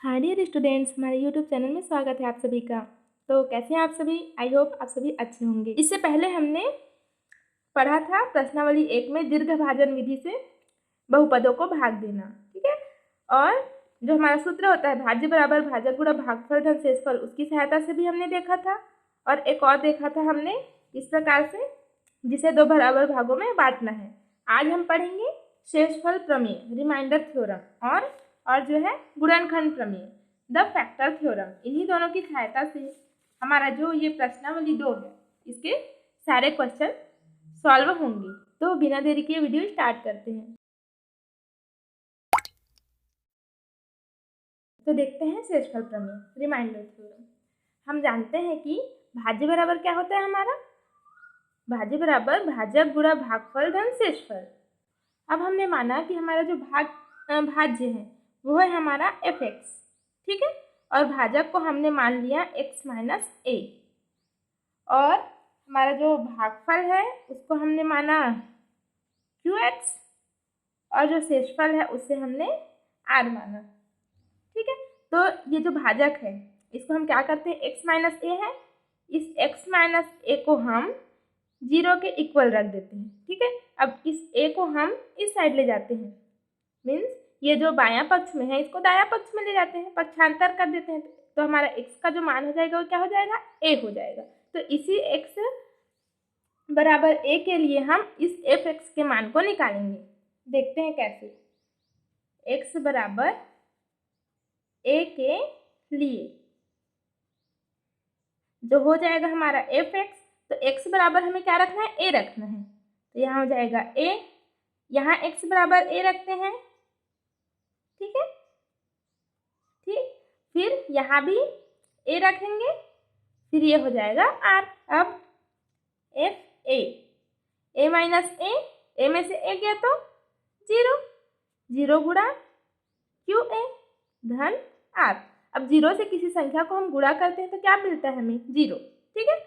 Hi dear students, हमारे YouTube channel में स्वागत है आप सभी का। तो कैसे हैं आप सभी? आई होप आप सभी अच्छे होंगे। इससे पहले हमने पढ़ा था प्रश्नावली 1 में दीर्घभाजन विधि से बहुपदों को भाग देना, ठीक है। और जो हमारा सूत्र होता है भाज्य बराबर भाजक गुणा भागफल धन शेषफल, उसकी सहायता से भी हमने देखा था। और एक और देखा था हमने इस प्रकार से, जिसे दो बराबर भागों में बांटना है। आज हम पढ़ेंगे शेषफल प्रमेय, रिमाइंडर थ्योरम, और जो है गुणनखंड प्रमेय, द फैक्टर थ्योरम। इन्हीं दोनों की सहायता से हमारा जो ये प्रश्नावली 2 है, इसके सारे क्वेश्चन सॉल्व होंगे। तो बिना देरी के वीडियो स्टार्ट करते हैं। तो देखते हैं शेषफल प्रमेय, रिमाइंडर थ्योरम। हम जानते हैं कि भाज्य बराबर क्या होता है हमारा, भाज्य बराबर भाजक गुणा भागफल धन शेषफल। अब हमने माना कि हमारा जो भाज्य है वो है हमारा f(x), ठीक है। और भाजक को हमने मान लिया x माइनस a, और हमारा जो भागफल है उसको हमने माना qx, और जो शेषफल है उससे हमने r माना, ठीक है। तो ये जो भाजक है इसको हम क्या करते हैं, x माइनस a है, इस x माइनस a को हम 0 के इक्वल रख देते हैं, ठीक है। अब इस a को हम इस साइड ले जाते हैं, मीन्स ये जो बायां पक्ष में है इसको दायां पक्ष में ले जाते हैं, पक्षांतर कर देते हैं। तो हमारा x का जो मान हो जाएगा वो क्या हो जाएगा, a हो जाएगा। तो इसी x बराबर a के लिए हम इस f(x) के मान को निकालेंगे। देखते हैं कैसे। x बराबर a के लिए जो हो जाएगा हमारा f(x), तो x बराबर हमें क्या रखना है, a रखना है। तो यहाँ हो जाएगा a, यहाँ x बराबर a रखते हैं, ठीक है। ठीक, फिर यहाँ भी a रखेंगे, फिर ये हो जाएगा r। अब f a माइनस a में से a गया तो 0, 0 गुणा qa धन r। अब 0 से किसी संख्या को हम गुणा करते हैं तो क्या मिलता है हमें, 0, ठीक है।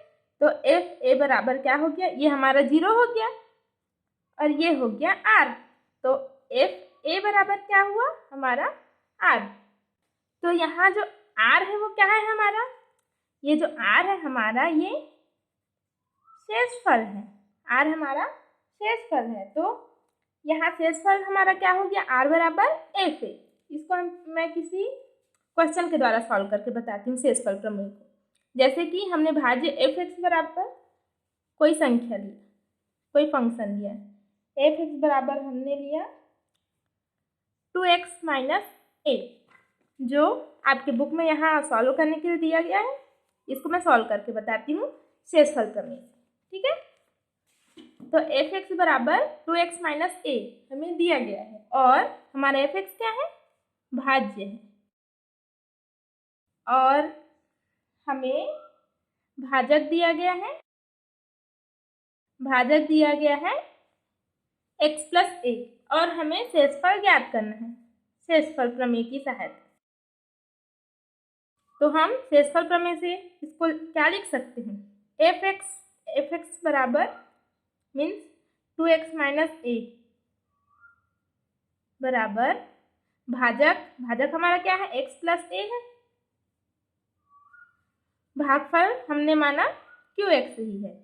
तो f बराबर क्या हो गया, ये हमारा 0 हो गया और ये हो गया r। तो f बराबर क्या हुआ हमारा r। तो यहाँ जो r है वो क्या है हमारा, ये जो r है हमारा ये शेषफल है, r हमारा शेषफल है। तो यहाँ शेषफल हमारा क्या हो गया, r बराबर f। इसको मैं किसी क्वेश्चन के द्वारा सॉल्व करके बताती हूँ शेषफल प्रमेय को। जैसे कि हमने भाज्य f(x) बराबर कोई संख्या लिया, कोई फंक्शन लिया, f(x) बराबर हमने लिया 2x माइनस a, जो आपके बुक में यहाँ सॉल्व करने के लिए दिया गया है। इसको मैं सॉल्व करके बताती हूँ शेषफल प्रमेय, ठीक है। तो f(x) बराबर 2x माइनस a हमें दिया गया है, और हमारा f(x) क्या है, भाज्य है, और हमें भाजक दिया गया है, भाजक दिया गया है x प्लस a, और हमें शेषफल ज्ञात करना है शेषफल प्रमेय की सहायता। तो हम शेषफल प्रमेय से इसको क्या लिख सकते हैं, f(x) बराबर मीन्स 2x माइनस a बराबर भाजक हमारा क्या है, x प्लस a है, भागफल हमने माना qx ही है,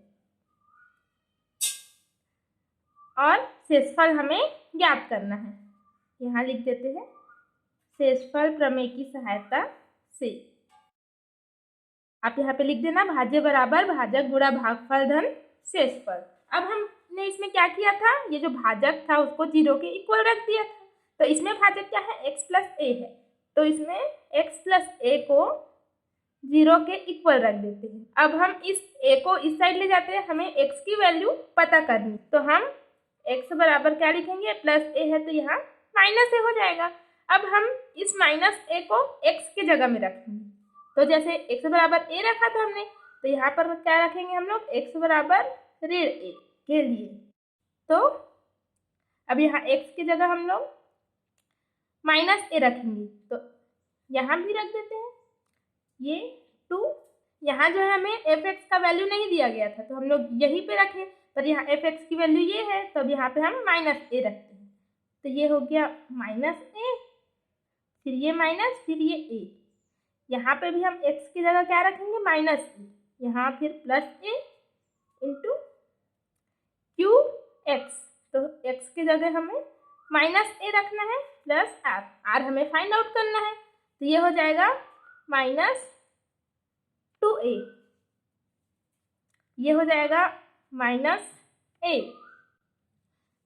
और शेषफल हमें ज्ञात करना है। यहाँ लिख देते हैं शेषफल प्रमेय की सहायता से। आप यहाँ पे लिख देना भाज्य बराबर भाजक गुणा भागफल धन शेषफल। अब हमने इसमें क्या किया था, ये जो भाजक था उसको 0 के इक्वल रख दिया था। तो इसमें भाजक क्या है, x प्लस a है, तो इसमें x प्लस a को 0 के इक्वल रख देते हैं। अब हम इस a को इस साइड ले जाते हैं, हमें x की वैल्यू पता करनी, तो हम x बराबर क्या लिखेंगे, प्लस a है तो यहाँ माइनस a हो जाएगा। अब हम इस माइनस a को x की जगह में रखेंगे, तो जैसे x बराबर a रखा था हमने, तो यहाँ पर क्या रखेंगे हम लोग, x बराबर ऋण a के लिए। तो अब यहाँ x की जगह हम लोग माइनस a रखेंगे, तो यहाँ भी रख देते हैं ये 2। यहाँ जो है हमें f(x) का वैल्यू नहीं दिया गया था, तो हम लोग यहीं पे रखें, पर यहाँ f(x) की वैल्यू ये है, तो अब यहाँ पे हम माइनस a रखते हैं, तो ये हो गया माइनस a। फिर ये माइनस, फिर ये ए। यहाँ पे भी हम x की जगह क्या रखेंगे, माइनस ए। यहाँ फिर प्लस ए इंटू क्यू एक्स, तो x की जगह हमें माइनस ए रखना है प्लस आर। आर हमें फाइंड आउट करना है, तो ये हो जाएगा -2a। ये हो जाएगा -a।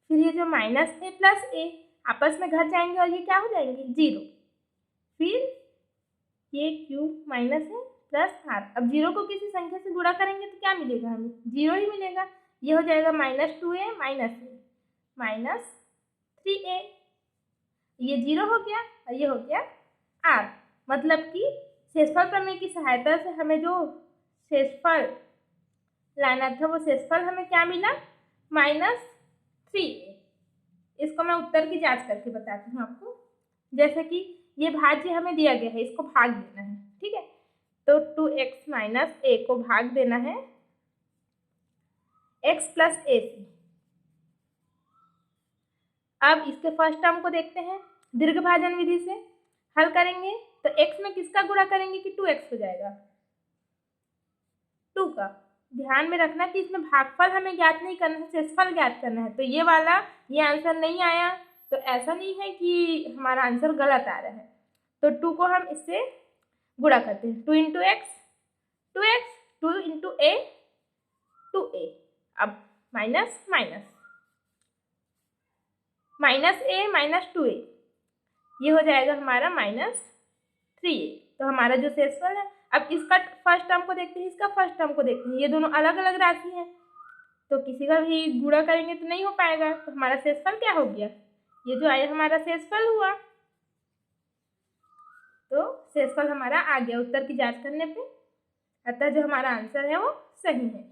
फिर ये जो -a प्लस a आपस में घट जाएंगे और ये क्या हो जाएंगे, 0। फिर ये क्यूब माइनस है प्लस आर। अब 0 को किसी संख्या से गुणा करेंगे तो क्या मिलेगा, हमें 0 ही मिलेगा। ये हो जाएगा -2a -3a। ये 0 हो गया और ये हो गया r। मतलब कि शेषफल प्रमेय की सहायता से हमें जो शेषफल लाना था वो शेषफल हमें क्या मिला, -3a। इसको मैं उत्तर की जांच करके बताती हूँ आपको। जैसे कि ये भाज्य हमें दिया गया है, इसको भाग देना है, ठीक है। तो 2x माइनस a को भाग देना है x प्लस a से। अब इसके फर्स्ट टर्म को देखते हैं, दीर्घ भाजन विधि से हल करेंगे तो x में किसका गुणा करेंगे कि 2x हो जाएगा, 2 का। ध्यान में रखना कि इसमें भागफल हमें ज्ञात नहीं करना है, शेषफल ज्ञात करना है। तो ये वाला ये आंसर नहीं आया तो ऐसा नहीं है कि हमारा आंसर गलत आ रहा है। तो 2 को हम इससे गुणा करते हैं, 2 इंटू एक्स 2x, 2 इंटू ए 2a। अब माइनस माइनस -a -2a, ये हो जाएगा हमारा -3a। तो हमारा जो शेषफल है, अब इसका फर्स्ट टर्म को देखते हैं, इसका फर्स्ट टर्म को देखते हैं। ये दोनों अलग अलग राशि हैं तो किसी का भी गुणा करेंगे तो नहीं हो पाएगा। तो हमारा शेषफल क्या हो गया, ये जो आया हमारा शेषफल हुआ। तो शेषफल हमारा आ गया उत्तर की जांच करने पे, अतः जो हमारा आंसर है वो सही है।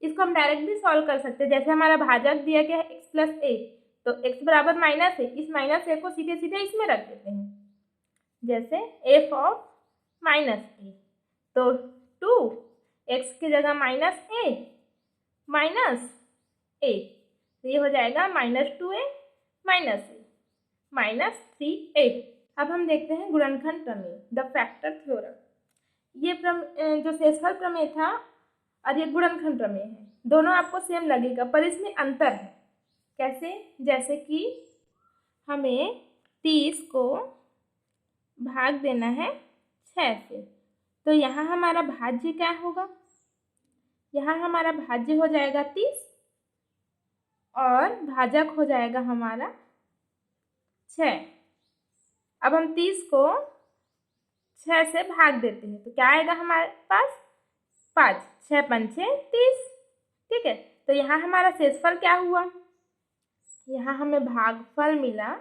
इसको हम डायरेक्ट भी सॉल्व कर सकते हैं। जैसे हमारा भाजक दिया गया है x प्लस ए, तो x बराबर माइनस है, इस माइनस ए को सीधे सीधे इसमें रख देते हैं। जैसे f ऑफ माइनस ए, तो 2x की जगह -a माइनस a, तो ये हो जाएगा -2a -3a। अब हम देखते हैं गुणनखंड प्रमेय, द फैक्टर थ्योरम। ये जो शेषफल प्रमेय था और ये गुणनखंड प्रमेय है, दोनों आपको सेम लगेगा पर इसमें अंतर है। कैसे, जैसे कि हमें 30 को भाग देना है 6 से, तो यहाँ हमारा भाज्य क्या होगा, यहाँ हमारा भाज्य हो जाएगा 30 और भाजक हो जाएगा हमारा 6। अब हम 30 को 6 से भाग देते हैं तो क्या आएगा हमारे पास, 5, 6 पंचे 30, ठीक है। तो यहाँ हमारा शेषफल क्या हुआ, यहाँ हमें भागफल मिला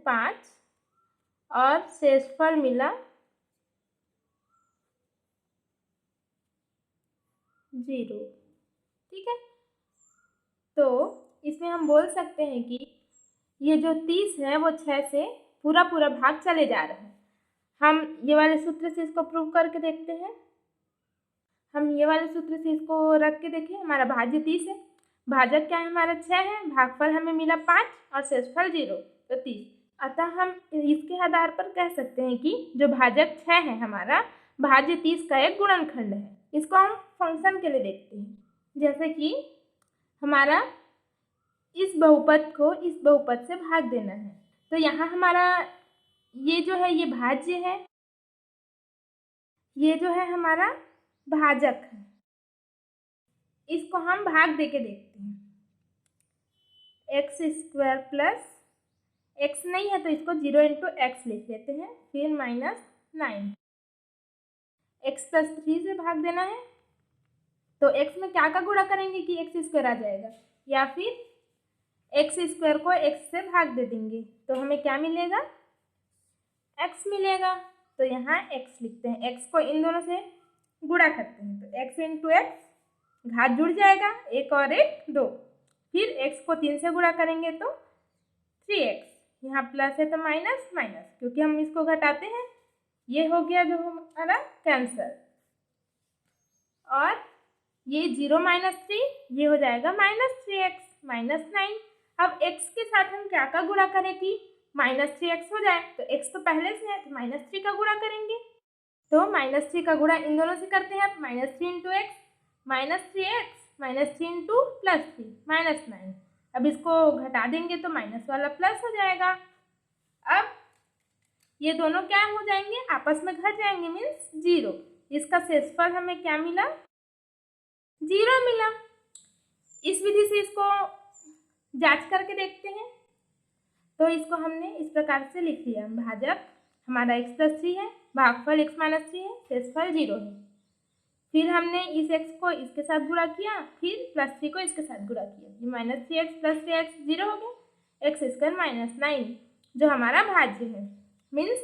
5 और शेषफल मिला 0, ठीक है। तो इसमें हम बोल सकते हैं कि ये जो 30 है वो 6 से पूरा पूरा भाग चले जा रहा है। हम ये वाले सूत्र से इसको प्रूव करके देखते हैं। हम ये वाले सूत्र से इसको रख के देखें, हमारा भाज्य 30 है, भाजक क्या है हमारा 6 है, भागफल हमें मिला 5 और शेषफल 0, तो 30। अतः हम इसके आधार पर कह सकते हैं कि जो भाजक 6 है हमारा, भाज्य 30 का एक गुणनखंड है। इसको हम फंक्शन के लिए देखते हैं। जैसे कि हमारा इस बहुपद को इस बहुपद से भाग देना है, तो यहाँ हमारा ये जो है ये भाज्य है, ये जो है हमारा भाजक है। इसको हम भाग देके देखते हैं, x² प्लस x नहीं है तो इसको 0 इंटू एक्स लिख लेते हैं, फिर -9। x प्लस 3 से भाग देना है तो x में क्या का गुणा करेंगे कि x² आ जाएगा, या फिर x² को x से भाग दे देंगे तो हमें क्या मिलेगा, x मिलेगा। तो यहाँ x लिखते हैं, x को इन दोनों से गुणा करते हैं तो x इंटू एक्स, घात जुड़ जाएगा, 1 और 1 2, फिर x को 3 से गुणा करेंगे तो 3x, यहाँ प्लस है तो माइनस माइनस, क्योंकि हम इसको घटाते हैं, ये हो गया जो हमारा कैंसर। और ये 0 - 3, ये हो जाएगा -3x -9। अब x के साथ हम क्या का गुणा करें कि -3x हो जाए, तो x तो पहले से है तो -3 का गुणा करेंगे। तो -3 का गुणा इन दोनों से करते हैं। अब -3 इंटू एक्स -3x -3 इंटू +3 -9। अब इसको घटा देंगे तो माइनस वाला प्लस हो जाएगा। अब ये दोनों क्या हो जाएंगे, आपस में घट जाएंगे, मीन्स 0। इसका शेषफल हमें क्या मिला, 0 मिला। इस विधि से इसको जांच करके देखते हैं। तो इसको हमने इस प्रकार से लिख लिया, भाजक हमारा x + 3 है, भागफल x - 3 है, शेषफल 0 है। फिर हमने इस x को इसके साथ गुणा किया, फिर +3 को इसके साथ गुणा किया, ये -3x + 3x 0 हो गया, x² - 9 जो हमारा भाज्य है। मीन्स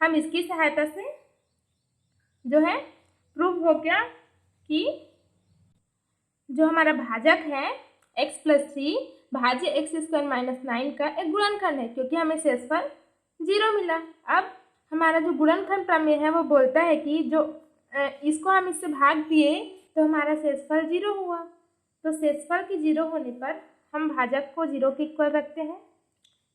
हम इसकी सहायता से जो है प्रूव हो गया कि जो हमारा भाजक है x + 3 भाज्य x² - 9 का एक गुणनखंड है, क्योंकि हमें शेषफल 0 मिला। अब हमारा जो गुणनखंड प्रमेय है वो बोलता है कि जो इसको हम इससे भाग दिए तो हमारा शेषफल 0 हुआ। तो शेषफल के 0 होने पर हम भाजक को 0 के इक्वल रखते हैं,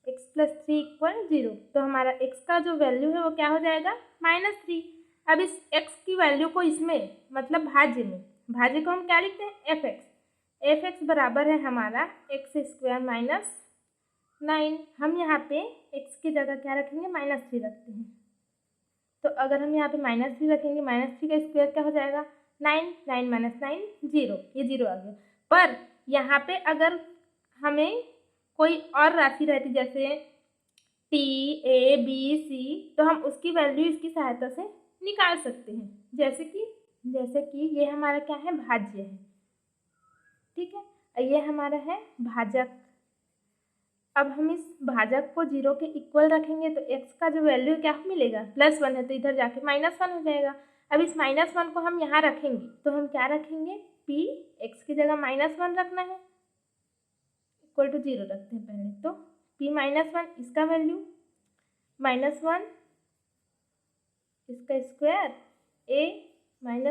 x + 3 = 0। तो हमारा x का जो वैल्यू है वो क्या हो जाएगा, -3। अब इस x की वैल्यू को इसमें मतलब भाज्य में, भाज्य को हम क्या लिखते हैं, fx बराबर है हमारा x² - 9। हम यहाँ पे x की जगह क्या रखेंगे, -3 रखते हैं। तो अगर हम यहाँ पे -3 रखेंगे, -3 का स्क्वायर क्या हो जाएगा, 9, 9 - 9 0, ये 0 आ गया। पर यहाँ पे अगर हमें कोई और राशि रहती जैसे t a b c, तो हम उसकी वैल्यू इसकी सहायता से निकाल सकते हैं। जैसे कि ये हमारा क्या है, भाज्य है, ठीक है, ये हमारा है भाजक। अब हम इस भाजक को 0 के इक्वल रखेंगे तो x का जो वैल्यू क्या मिलेगा, +1 है, तो इधर जाके -1 हो जाएगा। अब इस -1 को हम यहाँ रखेंगे तो हम क्या रखेंगे, p, x की जगह -1 रखना है, = 0 रखते हैं पहले। तो p - 1 इसका वैल्यू -1 इसका स्क्वायर a - 1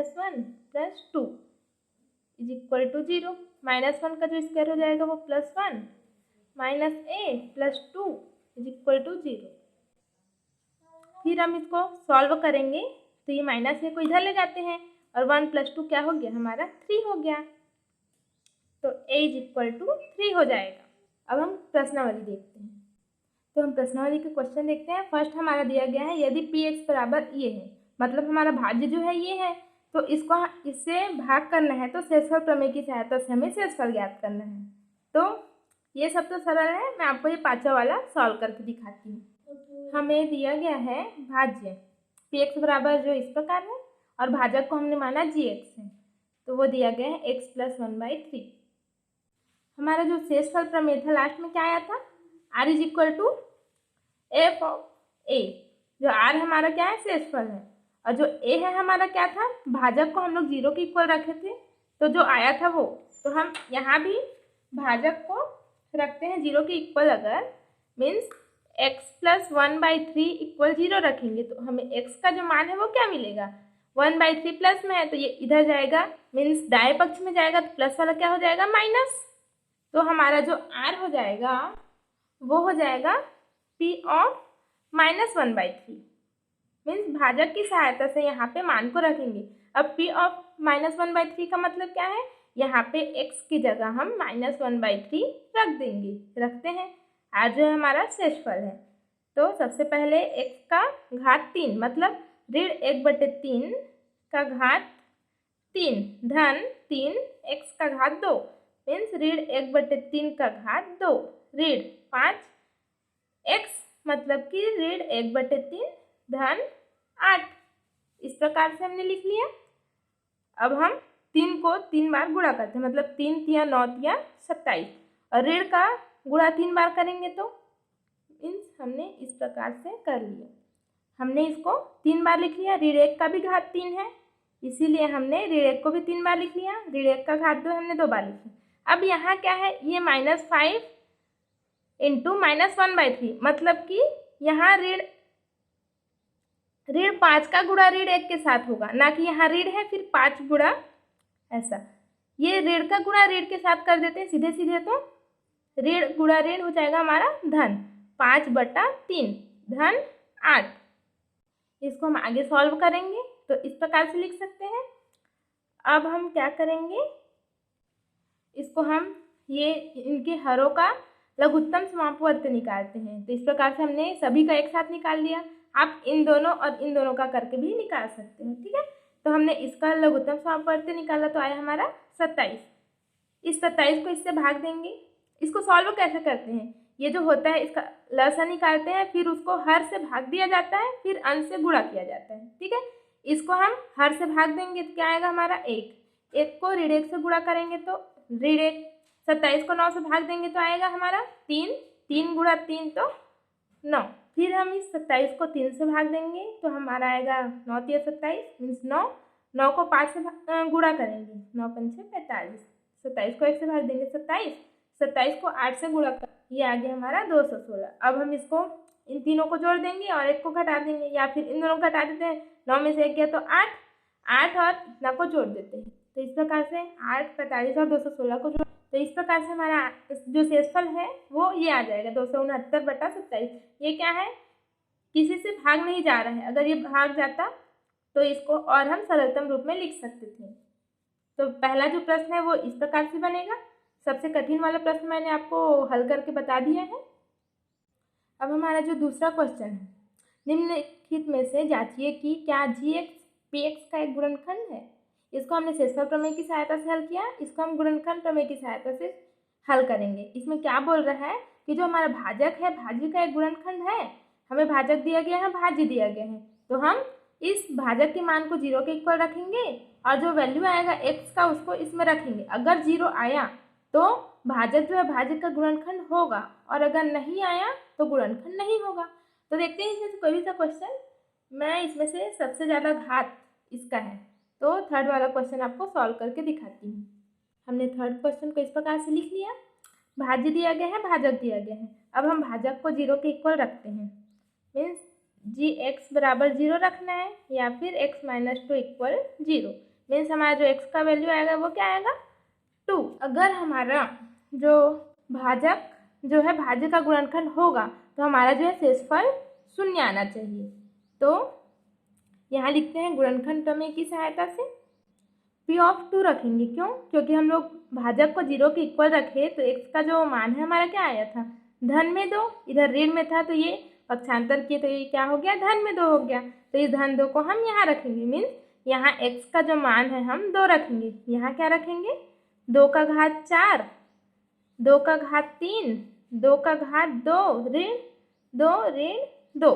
+ 2 = 0। -1 का जो स्क्वायर हो जाएगा वो +1 -a + 2 = 0। फिर हम इसको सॉल्व करेंगे तो ये -a को इधर ले जाते हैं और 1 + 2 क्या हो गया, हमारा 3 हो गया। तो a = 3 हो जाएगा। अब हम प्रश्नावली देखते हैं। तो हम प्रश्नावली के क्वेश्चन देखते हैं। फर्स्ट हमारा दिया गया है, यदि px बराबर ये है, मतलब हमारा भाज्य जो है ये है, तो इसको इससे भाग करना है तो शेषफल प्रमेय की सहायता से हमें शेषफल ज्ञात करना है। तो ये सब तो सरल है, मैं आपको ये 5वां वाला सॉल्व करके दिखाती हूँ। हमें दिया गया है भाज्य px बराबर जो इस प्रकार है और भाजक को हमने माना gx है, तो वो दिया गया है x + 1/3। हमारा जो शेषफल प्रमेय था लास्ट में क्या आया था, r = f(a), जो r हमारा क्या है, शेषफल है, और जो a है हमारा क्या था, भाजक को हम लोग 0 के इक्वल रखे थे, तो जो आया था वो। तो हम यहाँ भी भाजक को रखते हैं 0 के इक्वल, अगर मीन्स x + 1/3 = 0 रखेंगे तो हमें x का जो मान है वो क्या मिलेगा, 1/3 प्लस में है तो ये इधर जाएगा, मीन्स दाएं पक्ष में जाएगा, तो प्लस वाला क्या हो जाएगा, माइनस। तो हमारा जो r हो जाएगा वो हो जाएगा p of -1/3। मीन्स भाजक की सहायता से यहाँ पे मान को रखेंगे। अब p of -1/3 का मतलब क्या है, यहाँ पे x की जगह हम -1/3 रख देंगे, रखते हैं। आज जो हमारा शेषफल है, तो सबसे पहले x का घात 3 मतलब ऋण 1/3 का घात 3 धन 3 x का घात 2 मीन्स ऋण 1/3 का घात 2 ऋण 5 x मतलब कि ऋण 1/3 धन 8। इस प्रकार से हमने लिख लिया। अब हम 3 को 3 बार गुणा करते हैं, मतलब 3 × 9 × 27, और ऋण का गुणा 3 बार करेंगे तो मीन्स हमने इस प्रकार से कर लिया। हमने इसको 3 बार लिख लिया, ऋण 1 का भी घात 3 है, इसीलिए हमने ऋण 1 को भी 3 बार लिख लिया, ऋण 1 का घात 2 हमने 2 बार लिखा। अब यहाँ क्या है, ये -5 × -1/3, मतलब कि यहाँ ऋण 5 का गुणा ऋण 1 के साथ होगा, ना कि यहाँ ऋण है फिर 5 गुणा ऐसा। ये ऋण का गुणा ऋण के साथ कर देते हैं सीधे सीधे, तो ऋण गुणा ऋण हो जाएगा हमारा धन, 5/3 धन 8। इसको हम आगे सॉल्व करेंगे तो इस प्रकार से लिख सकते हैं। अब हम क्या करेंगे, इसको हम ये इनके हरों का लघुत्तम समापवर्त निकालते हैं। तो इस प्रकार से हमने सभी का एक साथ निकाल लिया। आप इन दोनों और इन दोनों का करके भी निकाल सकते हैं, ठीक है। तो हमने इसका लघुत्तम समापवर्त निकाला तो आया हमारा 27। इस 27 को इससे भाग देंगे। इसको सॉल्व कैसे करते हैं, ये जो होता है इसका लसा निकालते हैं, फिर उसको हर से भाग दिया जाता है, फिर अंश से गुणा किया जाता है, ठीक है। इसको हम हर से भाग देंगे तो क्या आएगा हमारा 1। 1 को ऋण 1 से गुणा करेंगे तो ऋण 1। 27 को 9 से भाग देंगे तो आएगा हमारा 3। 3 गुणा 3 तो 9। फिर हम इस 27 को 3 से भाग देंगे तो हमारा आएगा 9 × 27 मीन्स 9। 9 को 5 से गुणा करेंगे, 9 × 5 = 45। 27 को 1 से भाग देंगे 27। 27 को 8 से गुणा कर, ये आ गया हमारा 216। अब हम इसको इन तीनों को जोड़ देंगे और 1 को घटा देंगे, या फिर इन दोनों को घटा देते हैं। 9 में से 1 गया तो 8। 8 और इतना को जोड़ देते हैं। तो इस प्रकार से 8, 45 और 216 को जोड़, तो इस प्रकार से हमारा जो शेषफल है वो ये आ जाएगा 269/27। ये क्या है, किसी से भाग नहीं जा रहा है। अगर ये भाग जाता तो इसको और हम सरलतम रूप में लिख सकते थे। तो पहला जो प्रश्न है वो इस प्रकार से बनेगा। सबसे कठिन वाला प्रश्न मैंने आपको हल करके बता दिया है। अब हमारा जो दूसरा क्वेश्चन है, निम्नलिखित में से जांचिए कि क्या gx px का एक गुणनखंड है। इसको हमने शेषफल प्रमेय की सहायता से हल किया, इसको हम गुणनखंड प्रमेय की सहायता से हल करेंगे। इसमें क्या बोल रहा है कि जो हमारा भाजक है, भाज्य का एक गुणनखंड है। हमें भाजक दिया गया है, भाज्य दिया गया है, तो हम इस भाजक के मान को 0 के इक्वल रखेंगे और जो वैल्यू आएगा x का उसको इसमें रखेंगे। अगर 0 आया तो भाजक जो है भाजक का गुणनखंड होगा, और अगर नहीं आया तो गुणनखंड नहीं होगा। तो देखते हैं इसमें से कोई भी सा क्वेश्चन। मैं इसमें से सबसे ज़्यादा घात इसका है, तो थर्ड वाला क्वेश्चन आपको सॉल्व करके दिखाती हूँ। हमने थर्ड क्वेश्चन को इस प्रकार से लिख लिया। भाज्य दिया गया है, भाजक दिया गया है। अब हम भाजक को 0 के इक्वल रखते हैं, मीन्स gx बराबर 0 रखना है, या फिर x - 2 = 0। मीन्स हमारा जो x का वैल्यू आएगा वो क्या आएगा 2। अगर हमारा जो भाजक जो है भाज्य का गुणनखंड होगा तो हमारा जो है शेषफल 0 आना चाहिए। तो यहाँ लिखते हैं गुणनखंड प्रमेय की सहायता से P(2) रखेंगे। क्यों? क्योंकि हम लोग भाजक को 0 के इक्वल रखे तो x का जो मान है हमारा क्या आया था, धन में 2। इधर ऋण में था तो ये पक्षांतर किए तो ये क्या हो गया, धन में 2 हो गया। तो इस धन 2 को हम यहाँ रखेंगे, मीन्स यहाँ x का जो मान है हम 2 रखेंगे। यहाँ क्या रखेंगे, 2 का घात 4, 2 का घात 3, 2 का घात 2 ऋण 2 ऋण 2।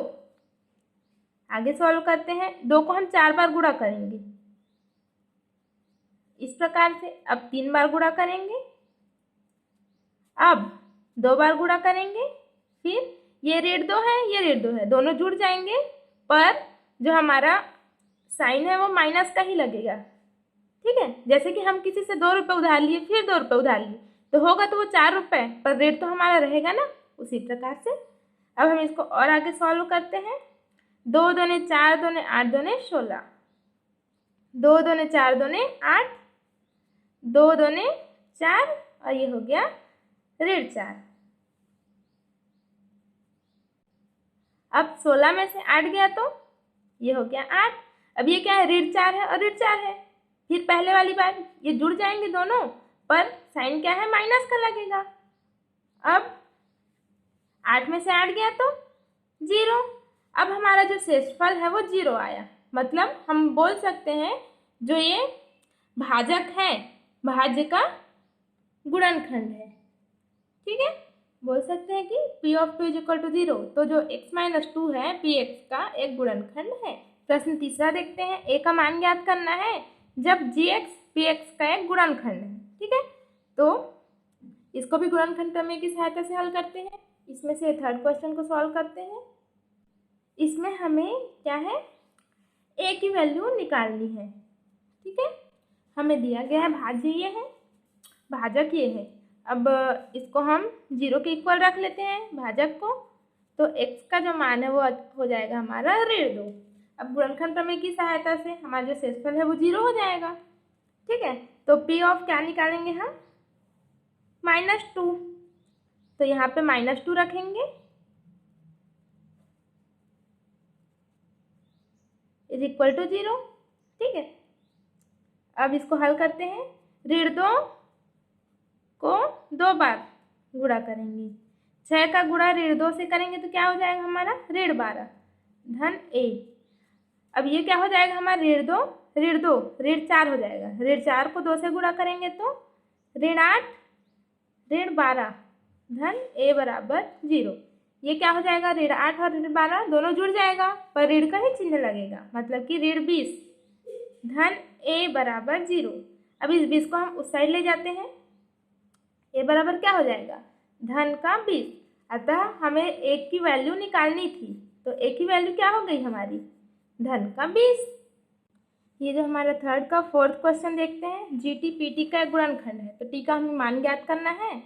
आगे सॉल्व करते हैं। 2 को हम 4 बार गुणा करेंगे इस प्रकार से। अब 3 बार गुणा करेंगे, अब 2 बार गुणा करेंगे, फिर ये ऋण 2 है, ये ऋण 2 है, दोनों जुड़ जाएंगे, पर जो हमारा साइन है वो माइनस का ही लगेगा, ठीक है। जैसे कि हम किसी से 2 रुपये उधार लिए, फिर 2 रुपये उधार लिए, तो होगा तो वो 4 रुपये, पर ऋण तो हमारा रहेगा ना, उसी प्रकार से। अब हम इसको और आगे सॉल्व करते हैं। 2 दूने 4, 2 ने 8, 2 ने 16, 2 दूने 4, 2 ने 8, 2 दूने 4 और ये हो गया ऋण 4। अब 16 में से 8 गया तो ये हो गया 8। अब ये क्या है, ऋण 4 है और ऋण 4 है। फिर पहले वाली बात, ये जुड़ जाएंगे दोनों, पर साइन क्या है, माइनस का लगेगा। अब 8 में से 8 गया तो 0। अब हमारा जो शेषफल है वो 0 आया। मतलब हम बोल सकते हैं जो ये भाजक है, भाज्य का गुणनखंड है, ठीक है। बोल सकते हैं कि P(2) = 0, तो जो x - 2 है px का एक गुणनखंड है। प्रश्न तीसरा देखते हैं। a का मान ज्ञात करना है जब gx px का एक गुणनखंड है, ठीक है। तो इसको भी गुणनखंड प्रमेय की सहायता से हल करते हैं। इसमें से थर्ड क्वेश्चन को सॉल्व करते हैं। इसमें हमें क्या है, a की वैल्यू निकालनी है, ठीक है। हमें दिया गया है भाज्य ये है, भाजक ये है। अब इसको हम 0 के इक्वल रख लेते हैं भाजक को, तो x का जो मान है वो हो जाएगा हमारा ऋण 2। अब गुणनखंड प्रमेय की सहायता से हमारा जो शेषफल है वो 0 हो जाएगा, ठीक है। तो P ऑफ क्या निकालेंगे हम, -2। तो यहाँ पे -2 रखेंगे इज इक्वल टू 0। ठीक है, अब इसको हल करते हैं। 2 को 2 बार गुणा करेंगे। 6 का गुणा 2 से करेंगे तो क्या हो जाएगा हमारा 12 धन a। अब ये क्या हो जाएगा हमारा 2 4 हो जाएगा। 4 को 2 से गुणा करेंगे तो 8 12 धन a बराबर 0। ये क्या हो जाएगा 8 और 12 दोनों जुड़ जाएगा पर ऋण का ही चिन्ह लगेगा, मतलब कि 20 धन a बराबर 0। अब इस 20 को हम उस साइड ले जाते हैं। a बराबर क्या हो जाएगा धन का 20। अतः हमें एक की वैल्यू निकालनी थी, तो एक की वैल्यू क्या हो गई हमारी धन का 20। ये जो हमारा थर्ड का फोर्थ क्वेश्चन देखते हैं, GT PT का एक गुणनखंड है, तो T का हमें मान ज्ञात करना है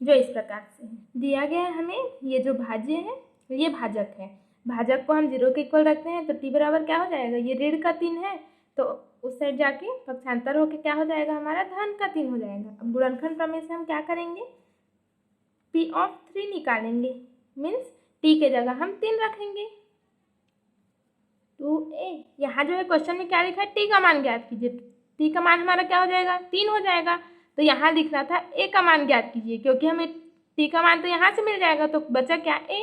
जो इस प्रकार से है। दिया गया है हमें ये जो भाज्य है ये भाजक है। भाजक को हम 0 के इक्वल रखते हैं तो T बराबर क्या हो जाएगा, ये ऋण का 3 है तो उस साइड जाके पक्षांतर होके क्या हो जाएगा हमारा धन का 3 हो जाएगा। अब गुणनखंड प्रमेय से हम क्या करेंगे P(3) निकालेंगे, मीन्स T के जगह हम 3 रखेंगे 2a। यहाँ जो है क्वेश्चन में क्या लिखा है T का मान ज्ञात कीजिए। T का मान हमारा क्या हो जाएगा 3 हो जाएगा, तो यहाँ लिखना था a का मान ज्ञात कीजिए, क्योंकि हमें T का मान तो यहाँ से मिल जाएगा तो बचा क्या a,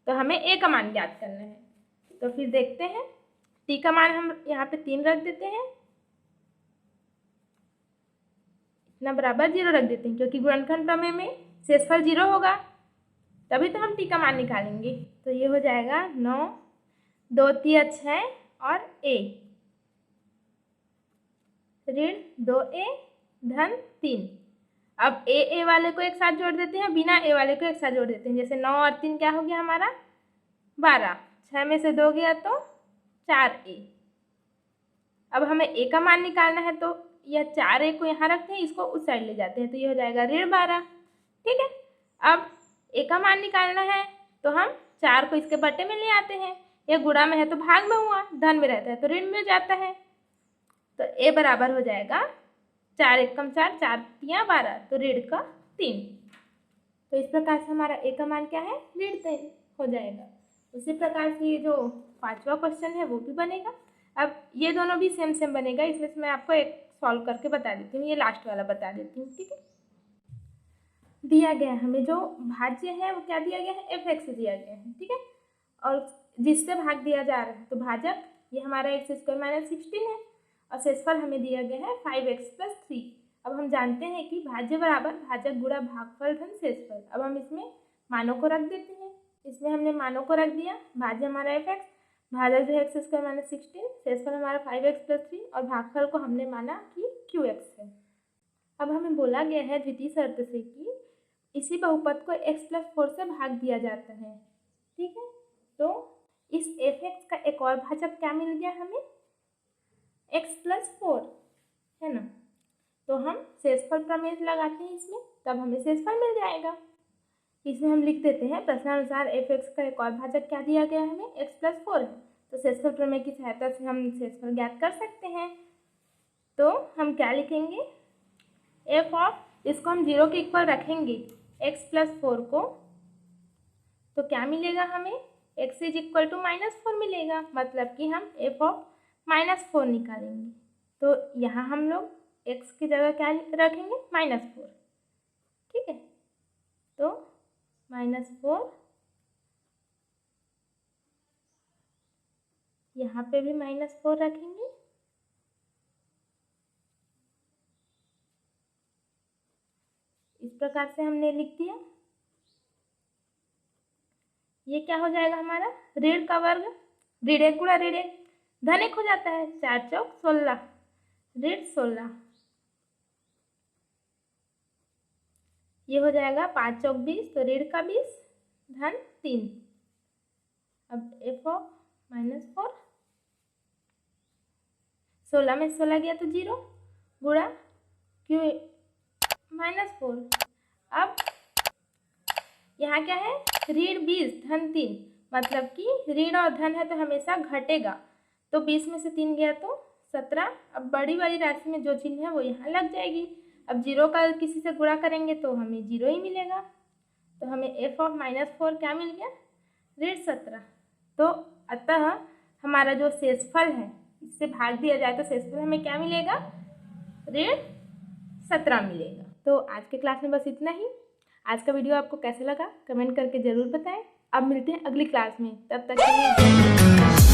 तो हमें a का मान ज्ञात करना है। तो फिर देखते हैं T का मान हम यहाँ पे 3 रख देते हैं, इतना बराबर 0 रख देते हैं, क्योंकि गुणनखंड प्रमेय में शेषफल 0 होगा तभी तो हम T का मान निकालेंगे। तो ये हो जाएगा 9 2 3 6 और a ऋण 2a धन 3। अब a वाले को एक साथ जोड़ देते हैं, बिना a वाले को एक साथ जोड़ देते हैं। जैसे 9 और 3 क्या हो गया हमारा 12, 6 में से 2 गया तो 4a। अब हमें a का मान निकालना है तो यह 4a को यहाँ रखते हैं, इसको उस साइड ले जाते हैं तो ये हो जाएगा ऋण 12। ठीक है, अब a का मान निकालना है तो हम 4 को इसके बट्टे में ले आते हैं। ये गुणा में है तो भाग में हुआ, धन में रहता है तो ऋण में जाता है। तो a बराबर हो जाएगा 4 एकम 4 4 तियां 12, तो ऋण का 3। तो इस प्रकार से हमारा a का मान क्या है ऋण 3 हो जाएगा। उसी प्रकार से ये जो 5वां क्वेश्चन है वो भी बनेगा। अब ये दोनों भी सेम बनेगा, इसमें से मैं आपको एक सॉल्व करके बता देती हूँ, ये लास्ट वाला बता देती हूँ। ठीक है, दिया गया हमें जो भाज्य है वो क्या दिया गया है f(x) दिया गया है। ठीक है, और जिससे भाग दिया जा रहा है तो भाजक ये हमारा x² - 16 है और शेषफल हमें दिया गया है 5x + 3। अब हम जानते हैं कि भाज्य बराबर भाजक गुणा भागफल धन शेषफल। अब हम इसमें मानों को रख देते हैं, इसमें हमने मानों को रख दिया। भाज्य हमारा f(x), भाजक जो है x² - 16, शेषफल हमारा 5x + 3 और भागफल को हमने माना कि qx है। अब हमें बोला गया है द्वितीय शर्त से कि इसी बहुपद को x + 4 से भाग दिया जाता है। ठीक है, तो इस f(x) का एक और भाजक क्या मिल गया हमें x + 4 है ना, तो हम शेषफल प्रमेय लगाते हैं इसमें, तब हमें शेषफल मिल जाएगा। इसमें हम लिख देते हैं प्रश्नानुसार f(x) का एक और भाजक क्या दिया गया हमें x + 4 है, तो शेषफल प्रमेय की सहायता से हम शेषफल ज्ञात कर सकते हैं। तो हम क्या लिखेंगे इसको हम 0 के इक्वल रखेंगे x + 4 को, तो क्या मिलेगा हमें x = -4 मिलेगा, मतलब कि हम f(-4) निकालेंगे। तो यहाँ हम लोग x की जगह क्या रखेंगे -4। ठीक है, तो -4, यहाँ पे भी -4 रखेंगे। इस प्रकार से हमने लिख दिया। ये क्या हो जाएगा हमारा ऋण का वर्ग, ऋण 1 गुणा ऋण 1 धन 1 हो जाता है, 4 चौक 16 ऋण 16। ये हो जाएगा 5 चौक 20, तो ऋण का 20 धन 3। अब f(-4), 16 में 16 गया तो 0 गुणा q -4। अब यहाँ क्या है ऋण 20 धन 3, मतलब कि ऋण और धन है तो हमेशा घटेगा, तो 20 में से 3 गया तो 17। अब बड़ी वाली राशि में जो चिन्ह है वो यहाँ लग जाएगी। अब 0 का किसी से गुणा करेंगे तो हमें 0 ही मिलेगा, तो हमें f ऑफ -4 क्या मिल गया, ऋण 17। तो अतः हमारा जो शेषफल है, इससे भाग दिया जाए तो शेषफल हमें क्या मिलेगा, ऋण 17 मिलेगा। तो आज के क्लास में बस इतना ही। आज का वीडियो आपको कैसा लगा कमेंट करके ज़रूर बताएं। अब मिलते हैं अगली क्लास में, तब तक के लिए